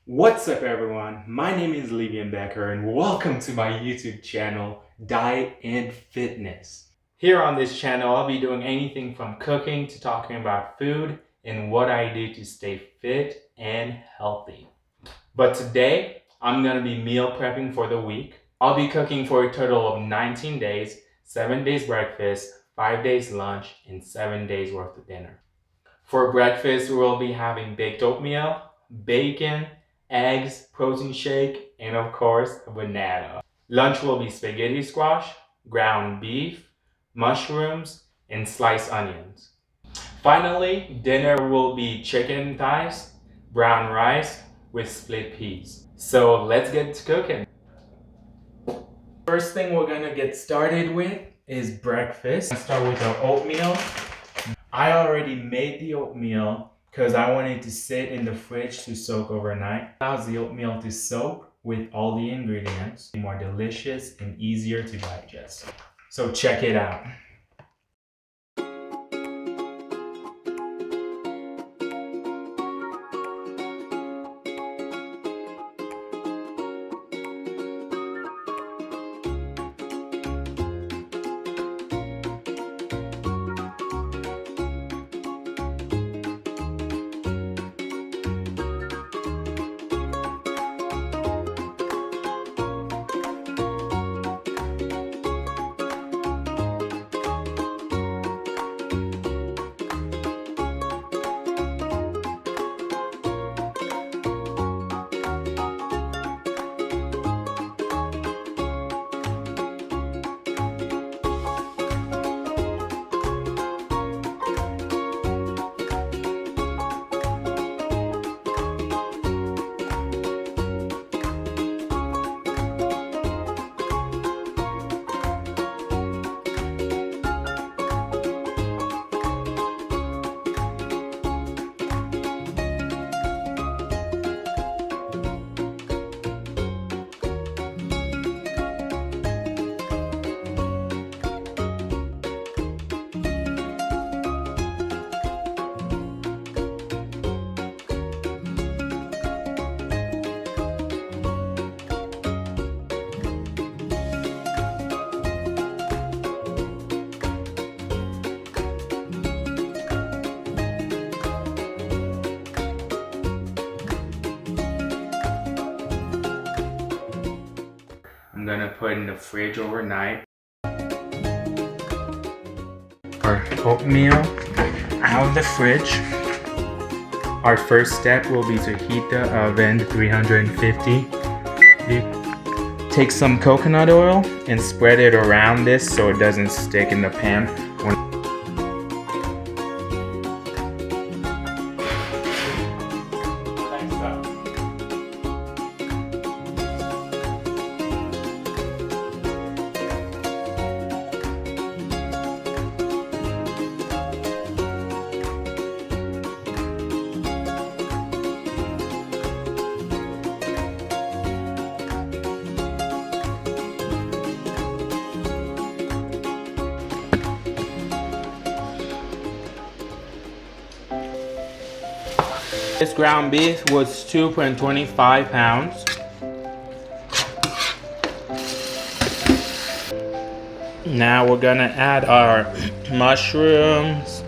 What's up everyone? My name is Levian Becker and welcome to my YouTube channel, Diet and Fitness. Here on this channel, I'll be doing anything from cooking to talking about food and what I do to stay fit and healthy. But today, I'm gonna be meal prepping for the week. I'll be cooking for a total of 19 days, 7 days breakfast, 5 days lunch, and 7 days worth of dinner. For breakfast, we'll be having baked oatmeal, bacon, eggs, protein shake, and of course, a banana. Lunch will be spaghetti squash, ground beef, mushrooms, and sliced onions. Finally, dinner will be chicken thighs, brown rice with split peas. So let's get to cooking. First thing we're gonna get started with is breakfast. I'll start with our oatmeal. I already made the oatmeal because I wanted to sit in the fridge to soak overnight. Allows the oatmeal to soak with all the ingredients, more delicious and easier to digest. So check it out. I'm gonna put in the fridge overnight. Our oatmeal out of the fridge. Our first step will be to heat the oven 350. Take some coconut oil and spread it around this so it doesn't stick in the pan. This ground beef was 2.25 pounds. Now we're gonna add our mushrooms.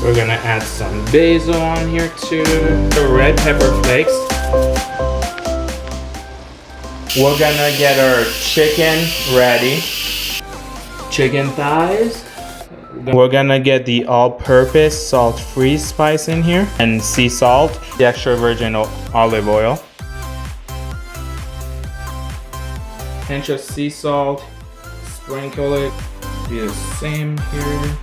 We're gonna add some basil on here too. The red pepper flakes. We're gonna get our chicken ready. Chicken thighs. We're gonna get the all-purpose salt-free spice in here and sea salt, the extra virgin olive oil. Pinch of sea salt, sprinkle it. Do the same here.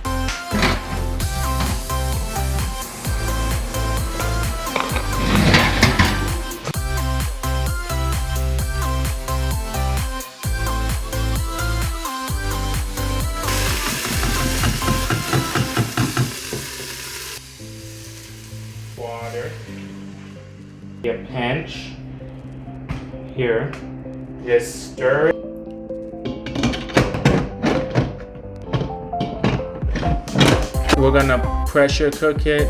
Water. A pinch here. Just stir it. We're gonna pressure cook it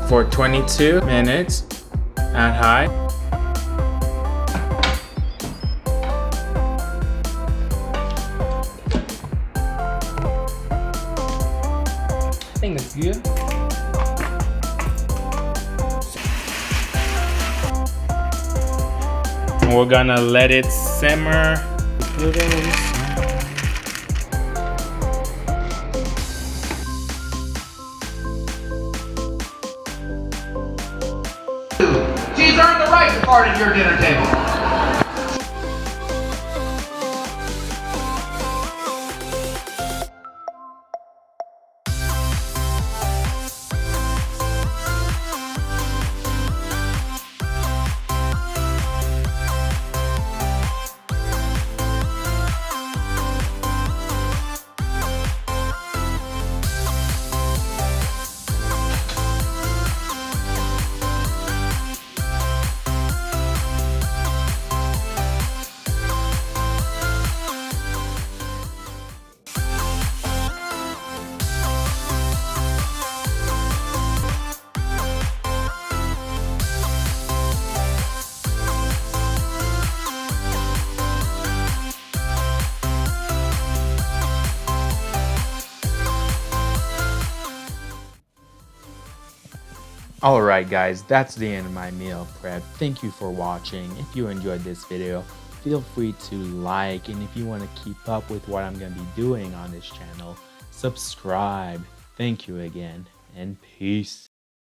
for 22 minutes at high. I think that's good. We're gonna let it simmer. She's earned the right to part at your dinner table. Alright guys, that's the end of my meal prep. Thank you for watching. If you enjoyed this video, feel free to like, and if you want to keep up with what I'm going to be doing on this channel, subscribe. Thank you again, and peace.